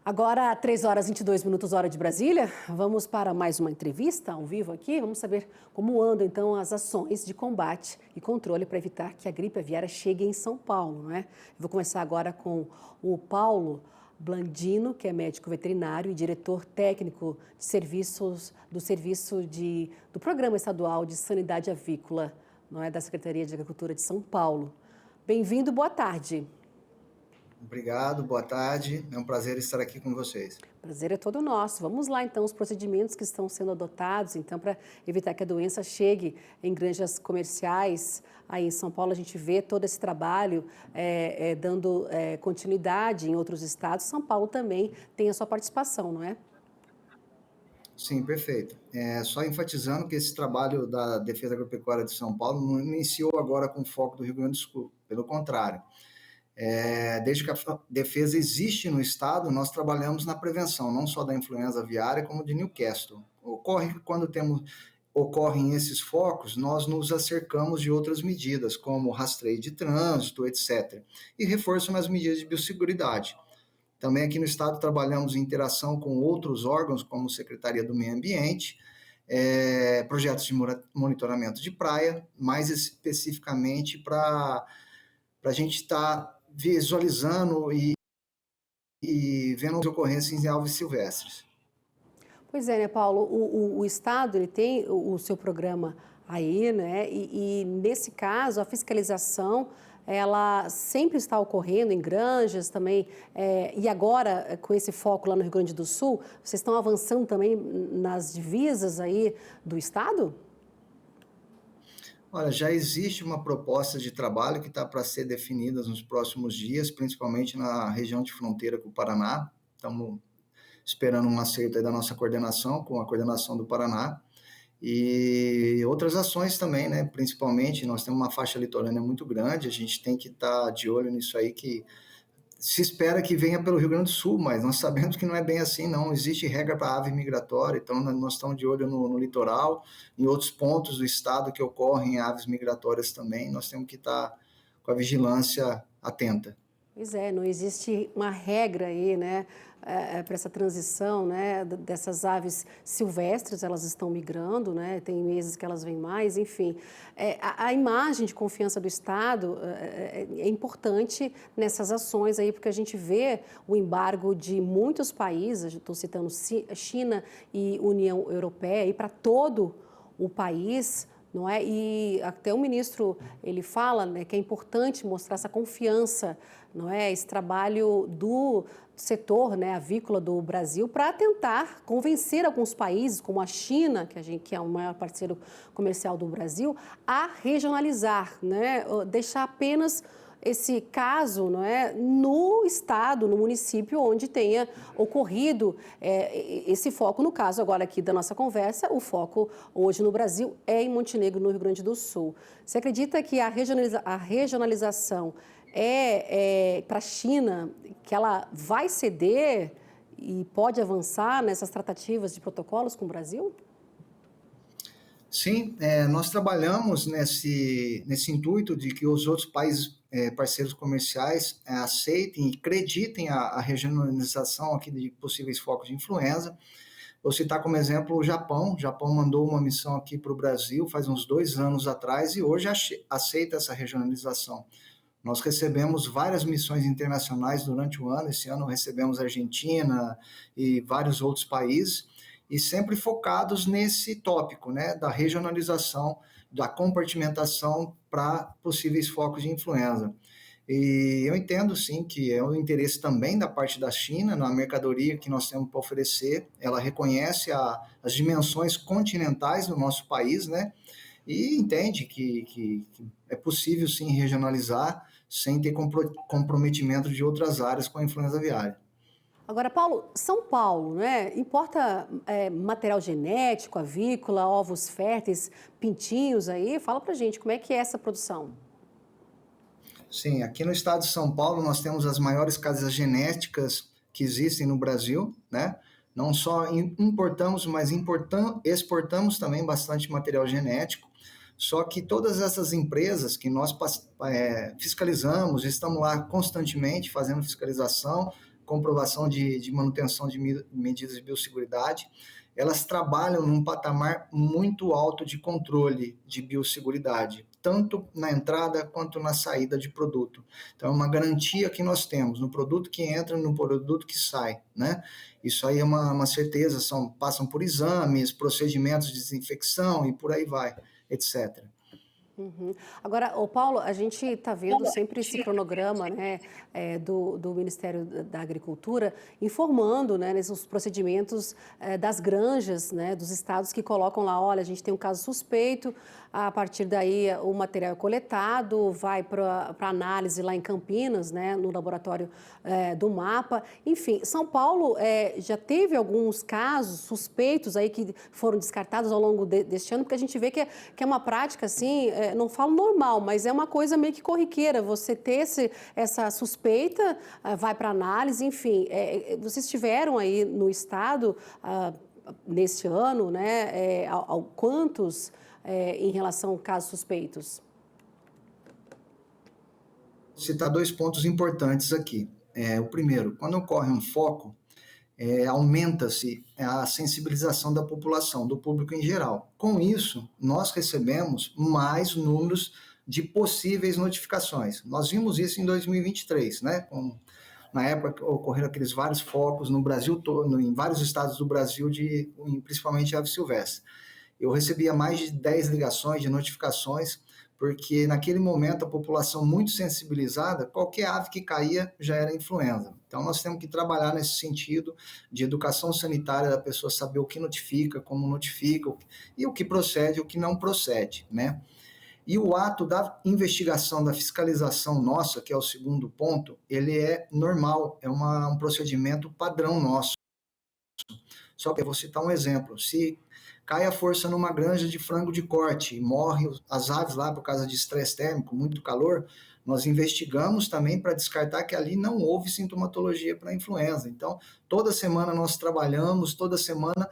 Agora, 3 horas e 22 minutos, hora de Brasília. Vamos para mais uma entrevista ao vivo aqui. Vamos saber como andam, então, as ações de combate e controle para evitar que a gripe aviária chegue em São Paulo, não é? Vou começar agora com o Paulo Blandino, que é médico veterinário e diretor técnico de serviços do Programa Estadual de Sanidade Avícola, não é, da Secretaria de Agricultura de São Paulo. Bem-vindo, boa tarde. Obrigado, boa tarde. É um prazer estar aqui com vocês. Prazer é todo nosso. Vamos lá, então, os procedimentos que estão sendo adotados, então, para evitar que a doença chegue em granjas comerciais. Aí em São Paulo a gente vê todo esse trabalho dando continuidade em outros estados. São Paulo também tem a sua participação, não é? Sim, perfeito. Só enfatizando que esse trabalho da Defesa Agropecuária de São Paulo não iniciou agora com foco do Rio Grande do Sul, pelo contrário. Desde que a defesa existe no estado, nós trabalhamos na prevenção, não só da influenza aviária, como de Newcastle. Ocorre que quando ocorrem esses focos, nós nos acercamos de outras medidas, como rastreio de trânsito, etc., e reforço nas medidas de biosseguridade. Também aqui no estado trabalhamos em interação com outros órgãos, como Secretaria do Meio Ambiente, projetos de monitoramento de praia, mais especificamente para a gente estar visualizando e vendo as ocorrências em aves silvestres. Pois é, né, Paulo? O Estado ele tem o seu programa aí, né? E nesse caso, a fiscalização ela sempre está ocorrendo em granjas também. E agora, com esse foco lá no Rio Grande do Sul, vocês estão avançando também nas divisas aí do Estado? Olha, já existe uma proposta de trabalho que está para ser definida nos próximos dias, principalmente na região de fronteira com o Paraná. Estamos esperando um acerto aí da nossa coordenação, com a coordenação do Paraná. E outras ações também, né? Principalmente, nós temos uma faixa litorânea muito grande, a gente tem que estar de olho nisso aí, que se espera que venha pelo Rio Grande do Sul, mas nós sabemos que não é bem assim, não existe regra para ave migratória, então nós estamos de olho no litoral, em outros pontos do estado que ocorrem aves migratórias também, nós temos que estar com a vigilância atenta. Pois é, não existe uma regra aí, né, para essa transição, né, dessas aves silvestres, elas estão migrando, né, tem meses que elas vêm mais, enfim. A imagem de confiança do Estado é importante nessas ações aí, porque a gente vê o embargo de muitos países, estou citando China e União Europeia, e para todo o país, não é? E até o ministro, ele fala, né, que é importante mostrar essa confiança, não é? Esse trabalho do setor, né, avícola do Brasil para tentar convencer alguns países, como a China, que é o maior parceiro comercial do Brasil, a regionalizar, né? Deixar apenas esse caso, não é, no estado, no município onde tenha ocorrido esse foco. No caso agora aqui da nossa conversa, o foco hoje no Brasil é em Montenegro, no Rio Grande do Sul. Você acredita que a regionalização para a China, que ela vai ceder e pode avançar nessas tratativas de protocolos com o Brasil? Sim, nós trabalhamos nesse intuito de que os outros países parceiros comerciais aceitem e acreditem a regionalização aqui de possíveis focos de influenza. Vou citar como exemplo o Japão. O Japão mandou uma missão aqui para o Brasil faz uns 2 anos atrás e hoje aceita essa regionalização. Nós recebemos várias missões internacionais durante o ano. Esse ano recebemos a Argentina e vários outros países, e sempre focados nesse tópico, né, da regionalização, da compartimentação para possíveis focos de influenza. E eu entendo, sim, que é um interesse também da parte da China, na mercadoria que nós temos para oferecer. Ela reconhece as dimensões continentais do nosso país, né, e entende que é possível, sim, regionalizar sem ter comprometimento de outras áreas com a influenza aviária. Agora, Paulo, São Paulo, né? Importa material genético, avícola, ovos férteis, pintinhos aí? Fala pra gente como é que é essa produção. Sim, aqui no estado de São Paulo nós temos as maiores casas genéticas que existem no Brasil, né? Não só importamos, mas exportamos também bastante material genético. Só que todas essas empresas que nós fiscalizamos, estamos lá constantemente fazendo fiscalização, comprovação de manutenção de medidas de biosseguridade, elas trabalham num patamar muito alto de controle de biosseguridade, tanto na entrada quanto na saída de produto. Então, é uma garantia que nós temos no produto que entra e no produto que sai, né? Isso aí é uma certeza, passam por exames, procedimentos de desinfecção e por aí vai, etc. Uhum. Agora, ô Paulo, a gente está vendo sempre esse cronograma, né, do Ministério da Agricultura informando, né, nesses procedimentos das granjas, né, dos estados que colocam lá, olha, a gente tem um caso suspeito, a partir daí o material é coletado, vai para análise lá em Campinas, né, no laboratório do MAPA. Enfim, São Paulo já teve alguns casos suspeitos aí que foram descartados ao longo deste ano, porque a gente vê que é uma prática assim, não falo normal, mas é uma coisa meio que corriqueira, você ter essa suspeita, vai para análise, enfim. Vocês tiveram aí no estado, neste ano, né, quantos em relação a casos suspeitos? Vou citar 2 pontos importantes aqui. O primeiro, quando ocorre um foco, aumenta-se a sensibilização da população, do público em geral. Com isso, nós recebemos mais números de possíveis notificações. Nós vimos isso em 2023, né? Na época ocorreram aqueles vários focos no Brasil todo, em vários estados do Brasil, principalmente de ave silvestre. Eu recebia mais de 10 ligações de notificações, porque naquele momento a população muito sensibilizada, qualquer ave que caía já era influenza. Então nós temos que trabalhar nesse sentido de educação sanitária, da pessoa saber o que notifica, como notifica, e o que procede e o que não procede, né? E o ato da investigação, da fiscalização nossa, que é o segundo ponto, ele é normal, é um procedimento padrão nosso. Só que eu vou citar um exemplo, se cai a força numa granja de frango de corte e morre as aves lá por causa de estresse térmico, muito calor, nós investigamos também para descartar que ali não houve sintomatologia para influenza. Então, toda semana nós trabalhamos, toda semana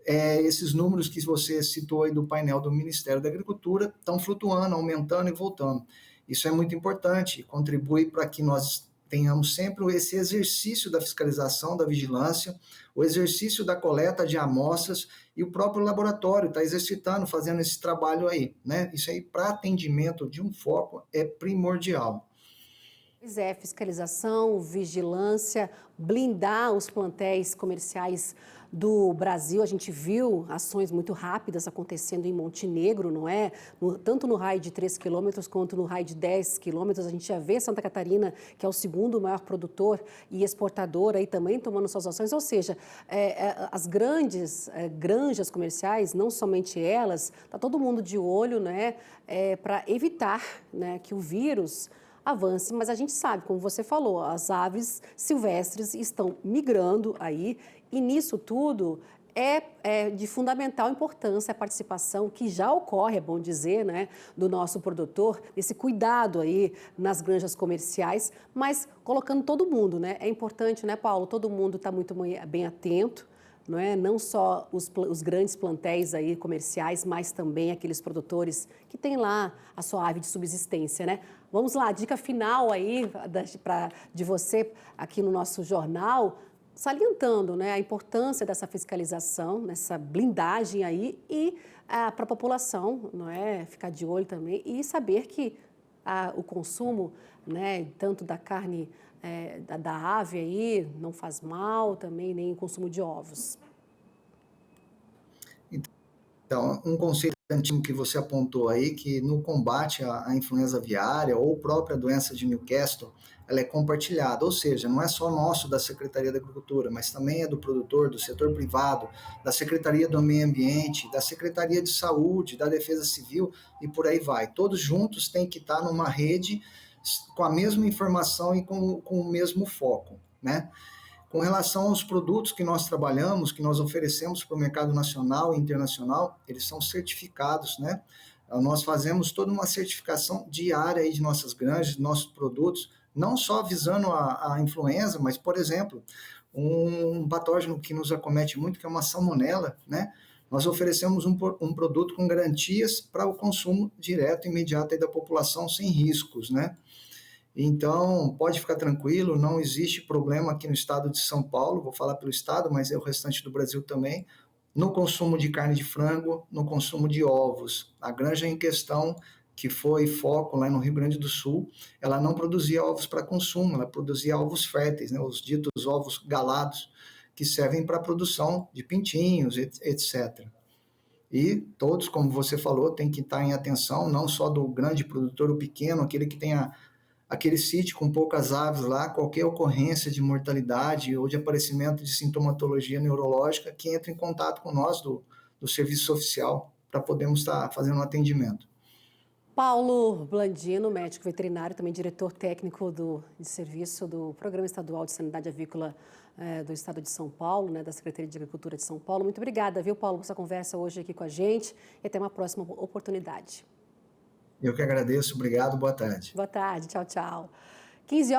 esses números que você citou aí do painel do Ministério da Agricultura estão flutuando, aumentando e voltando. Isso é muito importante, contribui para que nós tenhamos sempre esse exercício da fiscalização, da vigilância, o exercício da coleta de amostras, e o próprio laboratório está exercitando, fazendo esse trabalho aí, né? Isso aí, para atendimento de um foco, é primordial. Pois é, fiscalização, vigilância, blindar os plantéis comerciais do Brasil. A gente viu ações muito rápidas acontecendo em Montenegro, não é? Tanto no raio de 3 quilômetros quanto no raio de 10 quilômetros. A gente já vê Santa Catarina, que é o segundo maior produtor e exportador, aí também tomando suas ações. Ou seja, as grandes granjas comerciais, não somente elas, está todo mundo de olho, né, para evitar, né, que o vírus avance, mas a gente sabe, como você falou, as aves silvestres estão migrando aí, e nisso tudo é de fundamental importância a participação, que já ocorre, é bom dizer, né, do nosso produtor, esse cuidado aí nas granjas comerciais, mas colocando todo mundo, né? É importante, né, Paulo? Todo mundo está muito bem atento, não é? Não só os grandes plantéis aí comerciais, mas também aqueles produtores que têm lá a sua ave de subsistência, né? Vamos lá, dica final aí de você aqui no nosso jornal, salientando, né, a importância dessa fiscalização, nessa blindagem aí, e para a população, não é, ficar de olho também e saber que o consumo, né, tanto da carne da ave aí não faz mal também, nem o consumo de ovos. Então, um conceito antigo que você apontou aí, que no combate à influenza aviária ou própria doença de Newcastle, ela é compartilhada, ou seja, não é só nosso da Secretaria da Agricultura, mas também é do produtor, do setor privado, da Secretaria do Meio Ambiente, da Secretaria de Saúde, da Defesa Civil e por aí vai. Todos juntos têm que estar numa rede com a mesma informação e com o mesmo foco, né? Com relação aos produtos que nós trabalhamos, que nós oferecemos para o mercado nacional e internacional, eles são certificados, né? Nós fazemos toda uma certificação diária aí de nossas granjas, de nossos produtos, não só visando a influenza, mas, por exemplo, um patógeno que nos acomete muito, que é uma salmonela, né? Nós oferecemos um produto com garantias para o consumo direto e imediato aí da população, sem riscos, né? Então, pode ficar tranquilo, não existe problema aqui no estado de São Paulo, vou falar pelo estado, mas é o restante do Brasil também, no consumo de carne de frango, no consumo de ovos. A granja em questão, que foi foco lá no Rio Grande do Sul, ela não produzia ovos para consumo, ela produzia ovos férteis, né, os ditos ovos galados, que servem para a produção de pintinhos, etc. E todos, como você falou, têm que estar em atenção, não só do grande produtor, o pequeno, aquele que tem aquele sítio com poucas aves lá, qualquer ocorrência de mortalidade ou de aparecimento de sintomatologia neurológica, que entre em contato com nós do serviço oficial para podermos estar fazendo um atendimento. Paulo Blandino, médico veterinário, também diretor técnico de serviço do Programa Estadual de Sanidade Avícola do Estado de São Paulo, né, da Secretaria de Agricultura de São Paulo. Muito obrigada, viu, Paulo, por essa conversa hoje aqui com a gente e até uma próxima oportunidade. Eu que agradeço, obrigado, boa tarde. Boa tarde, tchau, tchau. 15 horas.